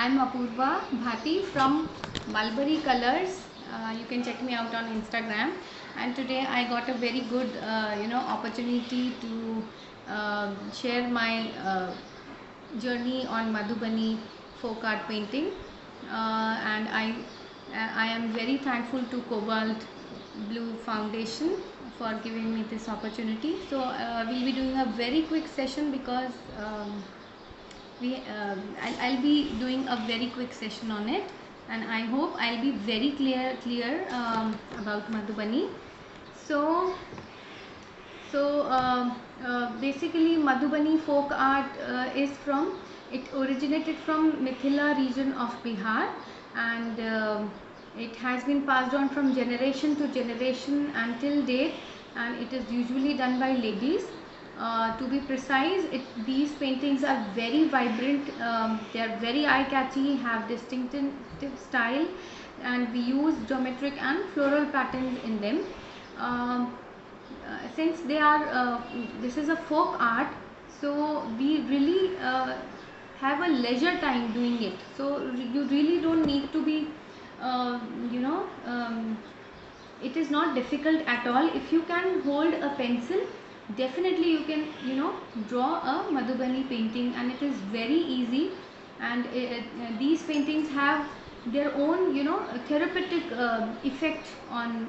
I'm Apurva Bhati from Mulberry Colors. You can check me out on Instagram. And today I got a very good, opportunity to share my journey on Madhubani folk art painting. And I am very thankful to Cobalt Blue Foundation for giving me this opportunity. So we'll be doing a very quick session because. I'll be doing a very quick session on it, and I hope I'll be very clear about Madhubani. So basically Madhubani folk art it originated from Mithila region of Bihar, and it has been passed on from generation to generation until date, and it is usually done by ladies. To be precise, these paintings are very vibrant, they are very eye-catchy, have distinctive style, and we use geometric and floral patterns in them. Since this is a folk art, so we really have a leisure time doing it. So you really don't need to be, it is not difficult at all. If you can hold a pencil, definitely you can draw a Madhubani painting, and it is very easy. And these paintings have their own therapeutic effect on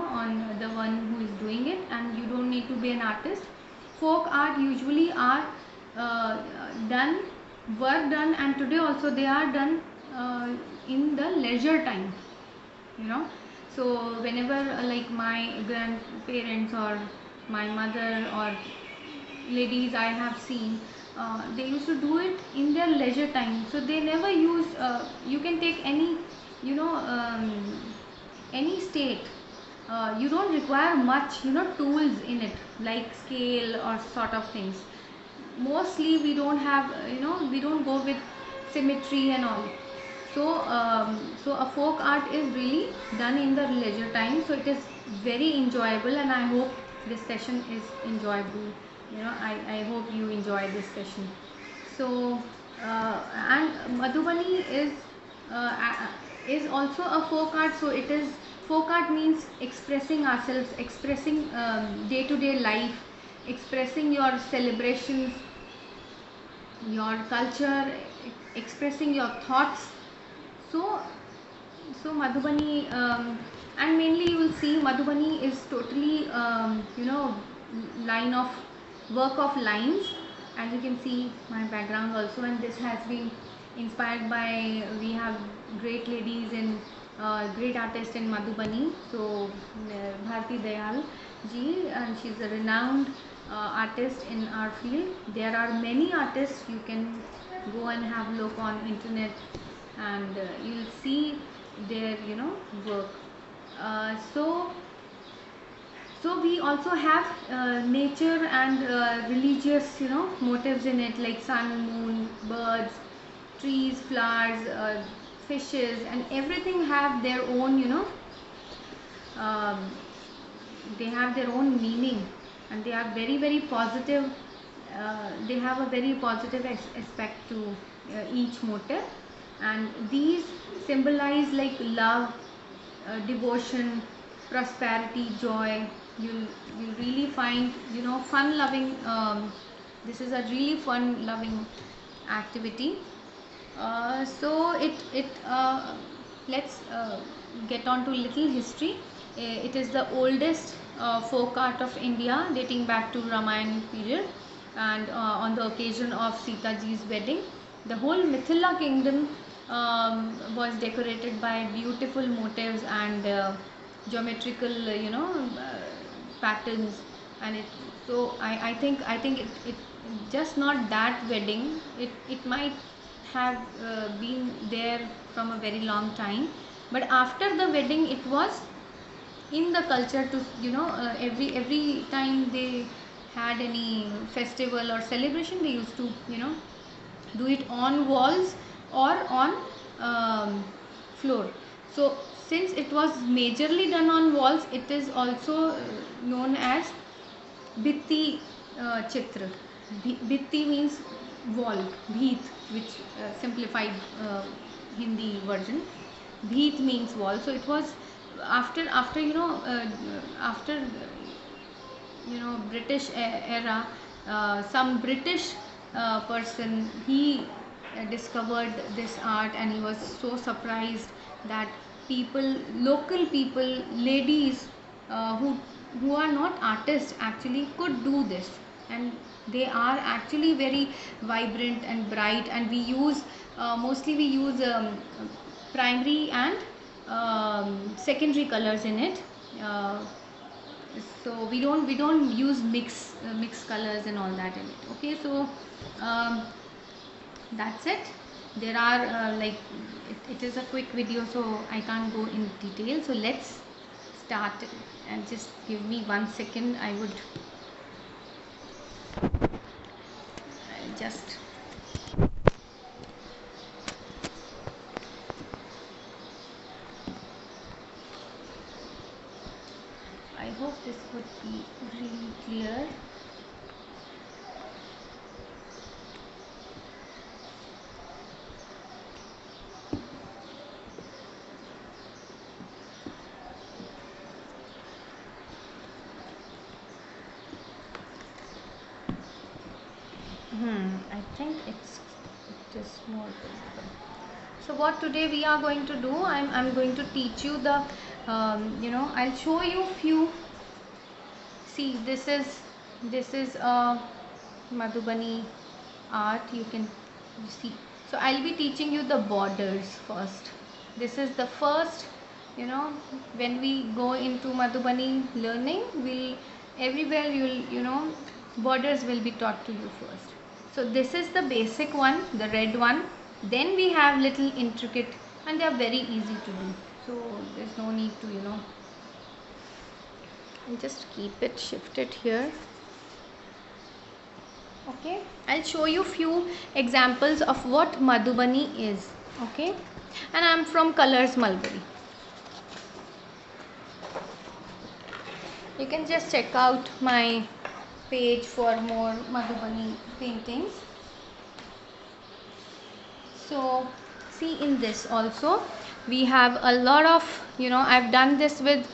on the one who is doing it, and you don't need to be an artist. Folk art usually are done work done, and today also they are done in the leisure time, so whenever like my grandparents or my mother or ladies I have seen, they used to do it in their leisure time. So they never used, you can take any any state, you don't require much tools in it like scale or sort of things. Mostly we don't have, we don't go with symmetry and all. So a folk art is really done in the leisure time, so it is very enjoyable, and I hope this session is enjoyable. I hope you enjoy this session. So and Madhubani is also a folk art. So it is, folk art means expressing ourselves, expressing day-to-day life, expressing your celebrations, your culture, expressing your thoughts. So Madhubani, and mainly you will see Madhubani is totally line of work of lines, as you can see my background also, and this has been inspired by, we have great ladies and great artists in Madhubani. So Bharti Dayal ji, and she's a renowned artist in our field. There are many artists, you can go and have a look on internet, and you'll see their work. So we also have nature and religious motives in it, like sun, moon, birds, trees, flowers, fishes, and everything have their own they have their own meaning, and they are very positive. They have a very positive aspect to each motif, and these symbolize like love, devotion, prosperity, joy. You really find fun loving, this is a really fun loving activity. So let's get on to little history. It is the oldest folk art of India, dating back to Ramayana period, and on the occasion of Sita ji's wedding, the whole Mithila kingdom was decorated by beautiful motifs and geometrical patterns. And I think it just not that wedding, it might have been there from a very long time, but after the wedding it was in the culture to every time they had any festival or celebration, they used to do it on walls or on floor. So since it was majorly done on walls, it is also known as Bitti Chitra. Bitti means wall, bheet, which simplified Hindi version. Bheet means wall. So it was after after British era, some British person, he discovered this art, and he was so surprised that local people, ladies, who are not artists actually could do this, and they are actually very vibrant and bright, and we use mostly we use primary and secondary colors in it. So we don't use mix colors and all that in it. Okay, so um, that's it. There are it is a quick video, so I can't go in detail. So let's start, and just give me 1 second. I'll just I hope this would be really clear. I think it is more visible. So what today we are going to do, I'm going to teach you the I'll show you few. See, this is a Madhubani art, you can see. So I'll be teaching you the borders first. This is the first, when we go into Madhubani learning, everywhere borders will be taught to you first. So this is the basic one, the red one. Then we have little intricate, and they are very easy to do. So there's no need to I'll just keep it shifted here. Okay, I'll show you few examples of what Madhubani is. Okay, and I'm from Colors Mulberry. You can just check out my page for more Madhubani paintings. So see, in this also we have a lot of I've done this with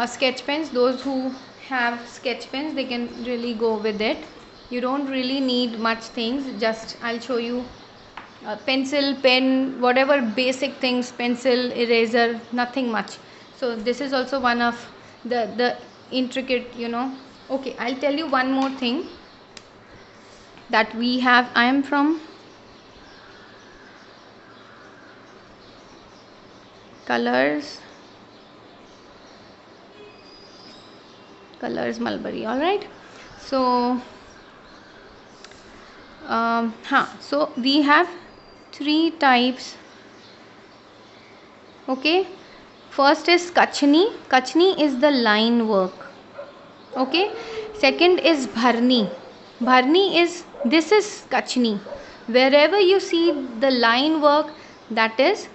sketch pens. Those who have sketch pens, they can really go with it. You don't really need much things. Just I'll show you pencil, pen, whatever basic things, pencil, eraser, nothing much. So this is also one of the intricate Okay, I'll tell you one more thing that we have. I am from Colors Mulberry. All right, so so we have 3 types. Okay, first is Kachni. Kachni is the line work. Okay, second is Bharni. This is Kachni. Wherever you see the line work, that is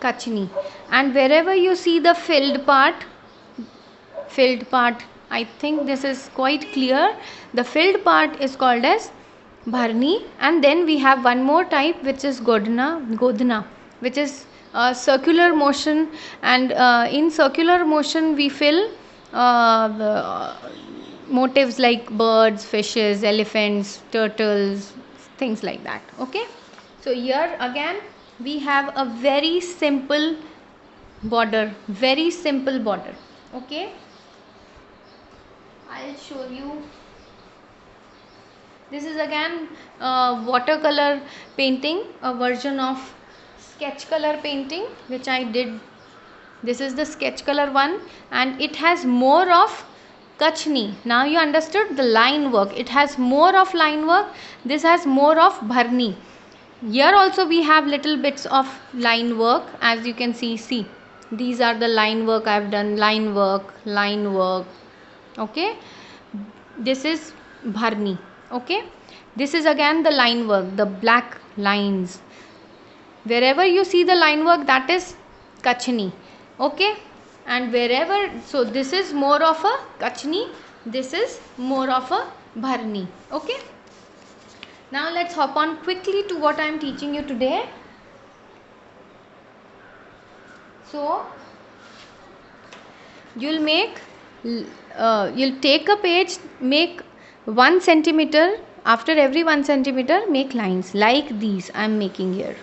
Kachni, and wherever you see the filled part, I think this is quite clear. The filled part is called as Bharni, and then we have one more type, which is Godhna, which is circular motion, and in circular motion we fill motifs like birds, fishes, elephants, turtles, things like that. Okay, so here again we have a very simple border. Okay, I'll show you. This is again watercolor painting, a version of sketch color painting which I did. This is the sketch color one, and it has more of Kachni. Now you understood the line work. It has more of line work. This has more of Bharni. Here also we have little bits of line work, as you can see. See, these are the line work I have done. Line work. Okay, this is Bharni. Okay, this is again the line work, the black lines. Wherever you see the line work, that is Kachni. Okay, and wherever, so this is more of a Kachni, this is more of a Bharni. Okay, Now let's hop on quickly to what I am teaching you today. So you'll take a page, make 1 centimeter. After every 1 centimeter, make lines like these I am making here.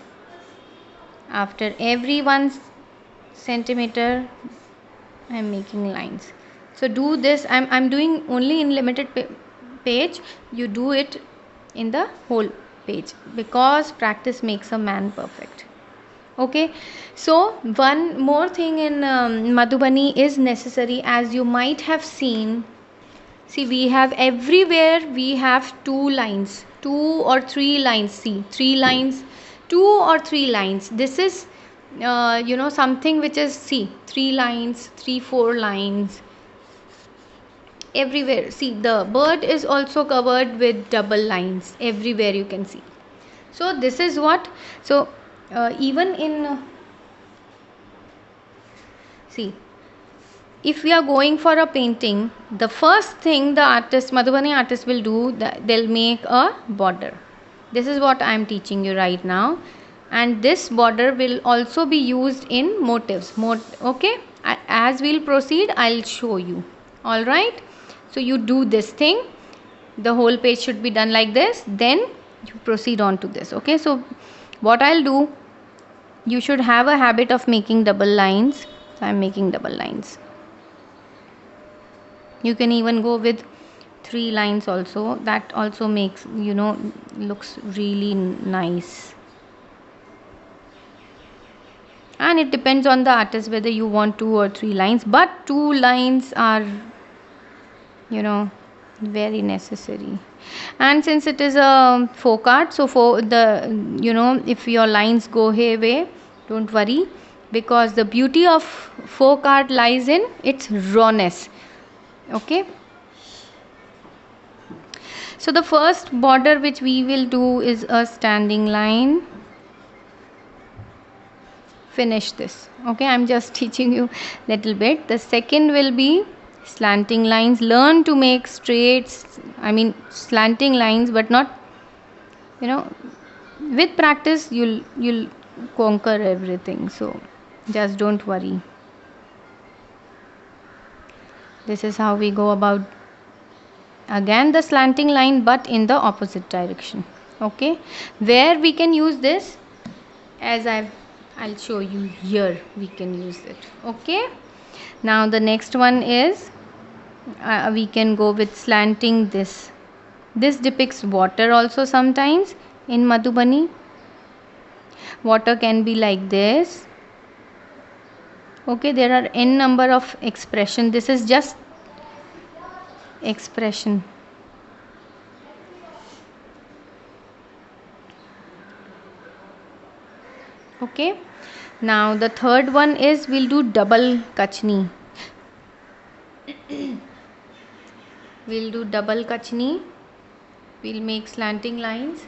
After every 1 centimeter, I am making lines. So do this. I'm doing only in limited page. You do it in the whole page, because practice makes a man perfect. Okay, so one more thing in Madhubani is necessary, as you might have seen. See, we have everywhere, we have 2 lines, 2 or 3 lines. See, 3 lines, 2 or 3 lines. This is something which is, see, 3 lines, 3 4 lines everywhere. See, the bird is also covered with double lines everywhere, you can see. So this is what, so even in see, if we are going for a painting, the first thing the artist, Madhubani artist, will do, they'll make a border. This is what I am teaching you right now, and this border will also be used in motifs. Okay, as we'll proceed, I'll show you. All right, so you do this thing. The whole page should be done like this. Then you proceed on to this. Okay, so what I'll do, you should have a habit of making double lines. So I'm making double lines. You can even go with 3 lines also. That also makes, looks really nice. And it depends on the artist whether you want 2 or 3 lines, but 2 lines are, very necessary. And since it is a folk art, so for the, if your lines go hayway, don't worry, because the beauty of folk art lies in its rawness. Okay, so the first border which we will do is a standing line. Finish this. Okay, I'm just teaching you little bit. The second will be slanting lines. Learn to make slanting lines, but not, with practice you'll conquer everything. So just don't worry. This is how we go about, again, the slanting line, but in the opposite direction. Okay, where we can use this, as I'll show you here, we can use it. Okay, now the next one is we can go with slanting. This depicts water also sometimes in Madhubani. Water can be like this. Okay, there are n number of expression. This is just expression. Okay, now the third one is we'll do double kachni. We'll do double kachni. We'll make slanting lines.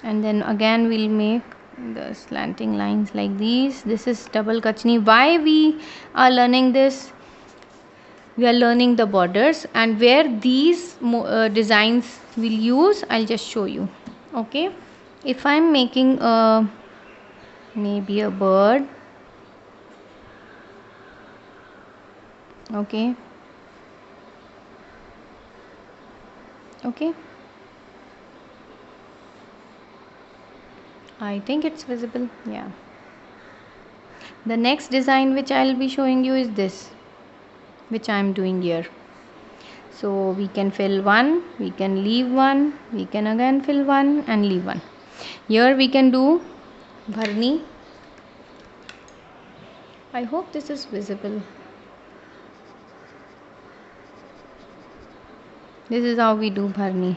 And then again we'll make the slanting lines like these. This is double kachni. Why we are learning this? We are learning the borders, and where these designs we'll use, I'll just show you. Okay, if I'm making maybe a bird. Okay, I think it's visible. Yeah, the next design which I'll be showing you is this, which I'm doing here. So we can fill one, we can leave one, we can again fill one and leave one. Here we can do bharni. I hope this is visible. This is how we do bharni.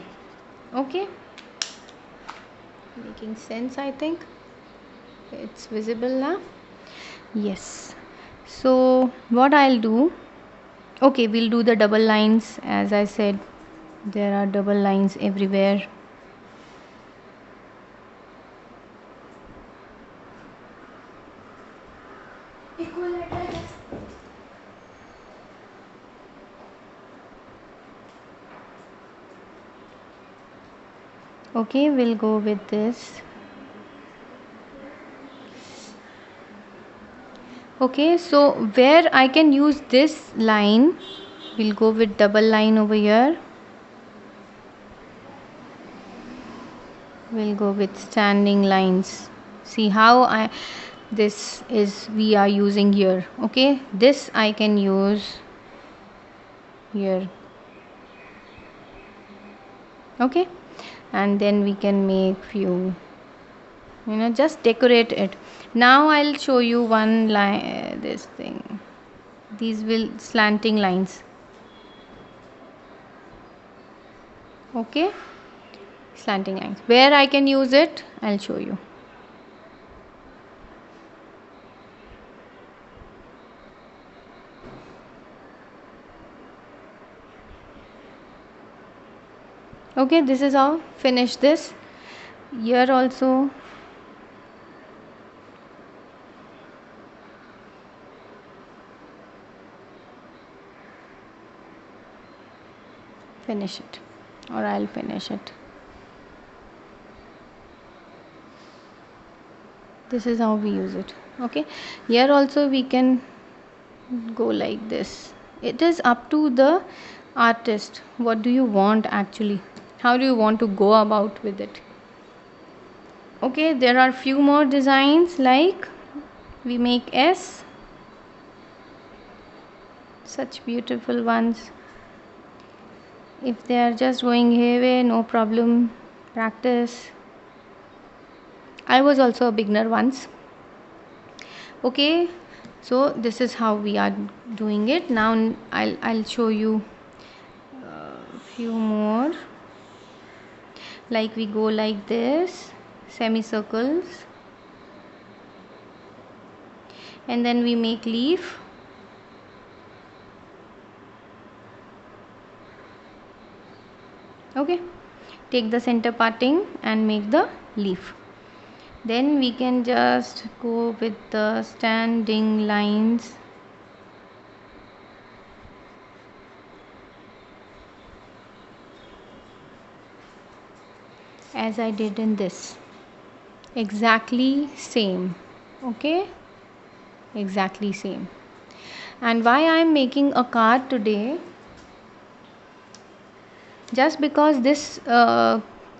Okay, making sense, I think. It's visible now. Yes, so what I'll do, okay, we'll do the double lines. As I said, there are double lines everywhere. Okay, we'll go with this. Okay, so where I can use this line, we'll go with double line over here. We'll go with standing lines. See how this is we are using here. Okay, this I can use here. Okay, and then we can make few, just decorate it. Now I'll show you one line, this thing, these will slanting lines. Okay, slanting lines, where I can use it, I'll show you. Okay, this is how finish this. Here also finish it, or I'll finish it. This is how we use it. Okay, here also we can go like this. It is up to the artist, what do you want actually, how do you want to go about with it. Okay, there are few more designs, like we make S, such beautiful ones. If they are just going hayway, no problem, practice. I was also a beginner once. Okay, so this is how we are doing it. Now I'll show you a few more. Like we go like this, semicircles, and then we make leaf. Okay, take the center parting and make the leaf. Then we can just go with the standing lines. As I did in this, exactly same. Okay, exactly same. And why I am making a card today, just because this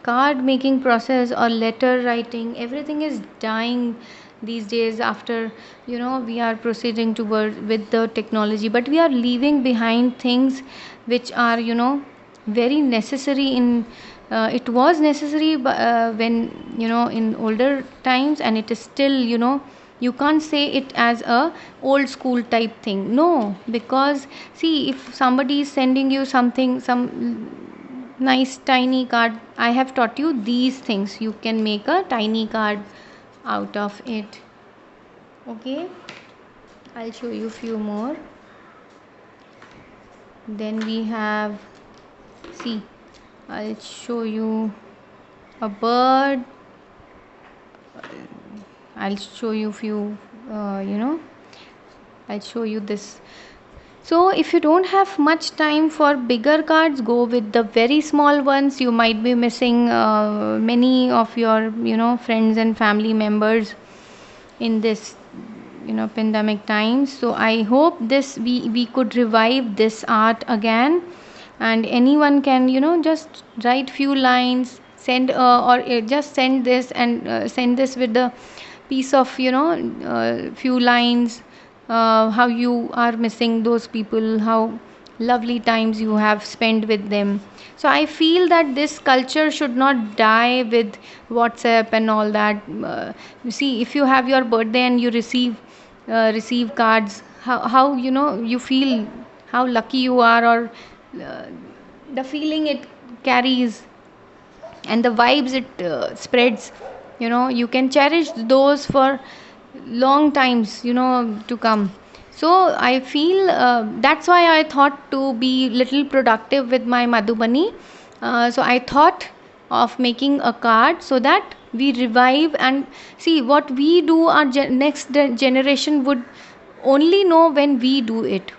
card making process or letter writing, everything is dying these days. After we are proceeding toward with the technology, but we are leaving behind things which are very necessary in it was necessary when in older times, and it is still you can't say it as a old school type thing. No, because see, if somebody is sending you something, some nice tiny card, I have taught you these things, you can make a tiny card out of it. Okay, I'll show you few more. Then we have, see, I'll show you a bird, I'll show you few I'll show you this. So if you don't have much time for bigger cards, go with the very small ones. You might be missing many of your friends and family members in this pandemic times. So I hope this we could revive this art again, and anyone can just write few lines, send or just send this, and send this with the piece of few lines, how you are missing those people, how lovely times you have spent with them. So I feel that this culture should not die with WhatsApp and all that. You see, if you have your birthday and you receive cards, how you feel, how lucky you are, or uh, the feeling it carries and the vibes it spreads, you can cherish those for long times to come. So I feel that's why I thought to be little productive with my Madhubani. So I thought of making a card so that we revive and see what we do. Our next generation would only know when we do it.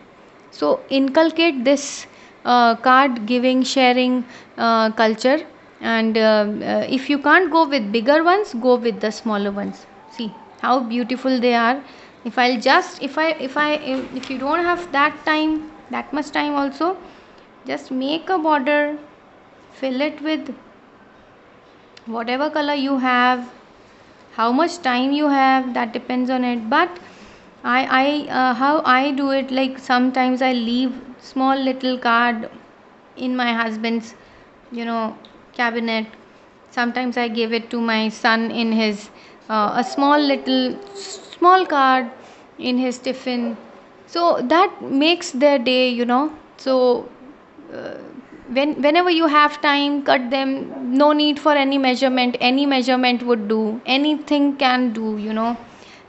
So inculcate this card giving, sharing culture And if you can't go with bigger ones, go with the smaller ones. See how beautiful they are. If you don't have that much time also, just make a border, fill it with whatever color you have, how much time you have, that depends on it. But I how I do it, like sometimes I leave small little card in my husband's cabinet. Sometimes I give it to my son in his a small card in his tiffin, so that makes their day. So uh, whenever you have time, cut them. No need for any measurement. Any measurement would do, anything can do.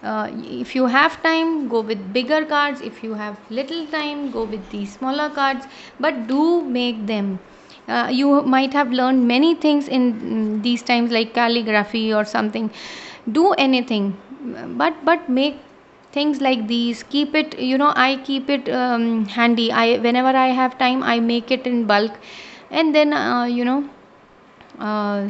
If you have time, go with bigger cards. If you have little time, go with these smaller cards, but do make them. You might have learned many things in these times, like calligraphy or something. Do anything, but make things like these. Keep it, I keep it handy. I Whenever I have time, I make it in bulk. And then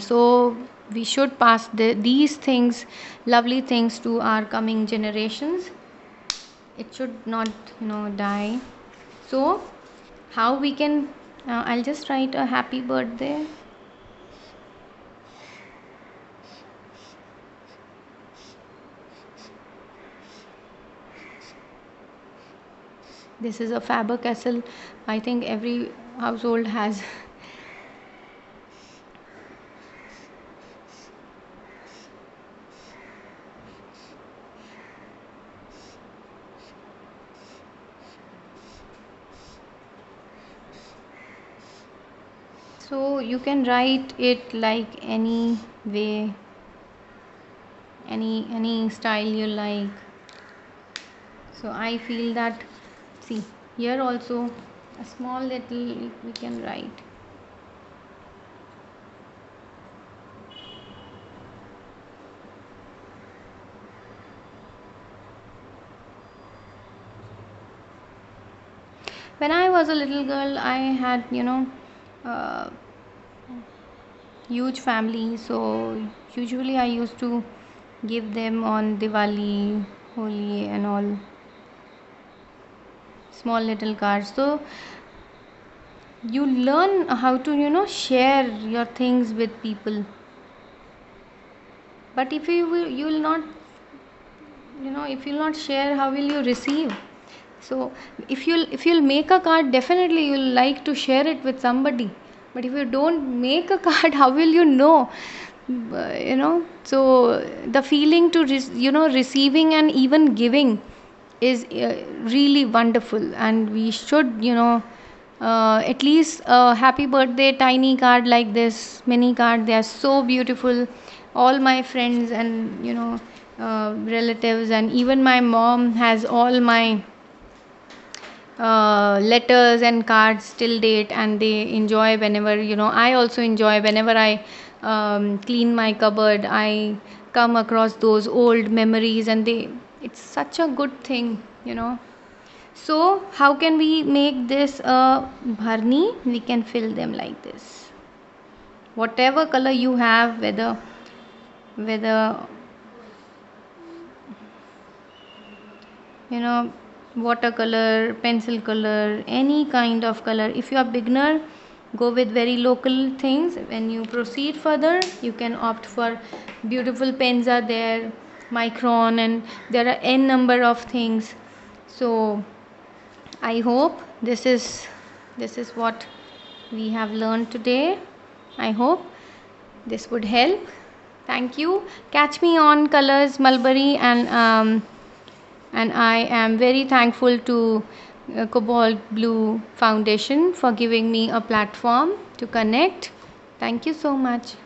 so we should pass these things, lovely things, to our coming generations. It should not die. So how we can I'll just write a happy birthday. This is a Faber Castell. I think every household has. So you can write it like any way, any style you like. So I feel that, see, here also a small little we can write. When I was a little girl, I had uh, huge family, so usually I used to give them on Diwali, Holi and all, small little cards. So you learn how to share your things with people. But if you will not, if you'll not share, how will you receive? So if you'll make a card, definitely you'll like to share it with somebody. But if you don't make a card, how will you know? So the feeling to receiving and even giving is really wonderful. And we should at least a happy birthday tiny card like this, mini card, they are so beautiful. All my friends and relatives, and even my mom has all my letters and cards till date, and they enjoy whenever I also enjoy whenever I clean my cupboard. I come across those old memories, and it's such a good thing. So how can we make this a bharni? We can fill them like this. Whatever color you have, whether watercolor, pencil color, any kind of color. If you are beginner, go with very local things. When you proceed further, you can opt for beautiful pens are there, micron, and there are n number of things. So I hope this is what we have learned today. I hope this would help. Thank you. Catch me on Colors Mulberry, and I am very thankful to Cobalt Blue Foundation for giving me a platform to connect. Thank you so much.